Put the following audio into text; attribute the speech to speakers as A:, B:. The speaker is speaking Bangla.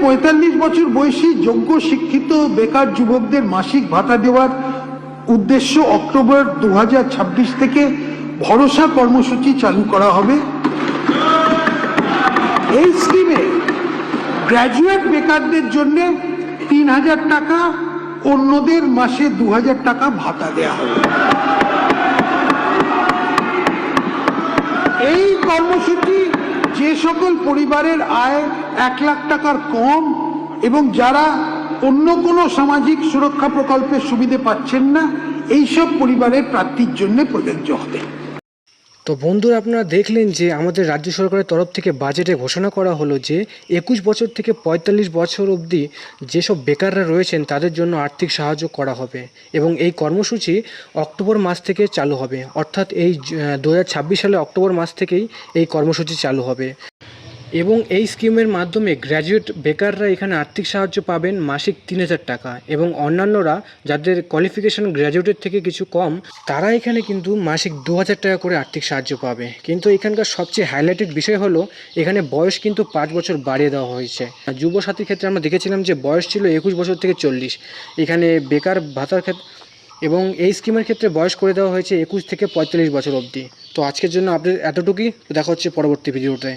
A: 45 বছর বয়সী যোগ্য শিক্ষিত বেকার যুবকদের মাসিক ভাতা দেওয়ার উদ্দেশ্য অক্টোবর 2026 থেকে ভরসা কর্মসূচি চালু করা হবে। এই স্কিমে গ্র্যাজুয়েট বেকারদের জন্য 3000 টাকা, অন্যদের মাসে 2000 টাকা ভাতা দেওয়া হবে। এই কর্মসূচি যে সকল পরিবারের আয় 1 লাখ টাকার কম এবং যারা অন্য কোনো সামাজিক সুরক্ষা প্রকল্পের সুবিধা পাচ্ছেন না, এইসব পরিবারের প্রার্থীর জন্য প্রযোজ্য হবে।
B: তো বন্ধুরা, আপনারা দেখলেন যে আমাদের রাজ্য সরকারের তরফ থেকে বাজেটে ঘোষণা করা হলো যে 21 বছর থেকে 45 বছর অবধি যেসব বেকাররা রয়েছেন তাদের জন্য আর্থিক সাহায্য করা হবে এবং এই কর্মসূচি অক্টোবর মাস থেকে চালু হবে, অর্থাৎ এই 2026 সালে অক্টোবর মাস থেকেই এই কর্মসূচি চালু হবে এবং এই স্কিমের মাধ্যমে গ্র্যাজুয়েট বেকাররা এখানে আর্থিক সাহায্য পাবেন মাসিক 3000 টাকা এবং অন্যান্যরা যাদের কোয়ালিফিকেশন গ্র্যাজুয়েটের থেকে কিছু কম তারা এখানে কিন্তু মাসিক 2000 টাকা করে আর্থিক সাহায্য পাবে। কিন্তু এখানকার সবচেয়ে হাইলাইটেড বিষয় হলো এখানে বয়স কিন্তু 5 বছর বাড়িয়ে দেওয়া হয়েছে। যুবসাথীর ক্ষেত্রে আমরা দেখেছিলাম যে বয়স ছিল 21 বছর থেকে 40, এখানে বেকার ভাতার ক্ষেত্রে এবং এই স্কিমের ক্ষেত্রে বয়স করে দেওয়া হয়েছে 21 থেকে 45 বছর অবধি। তো আজকের জন্য আপনাদের এতটুকুই, দেখা হচ্ছে পরবর্তী ভিডিওতে।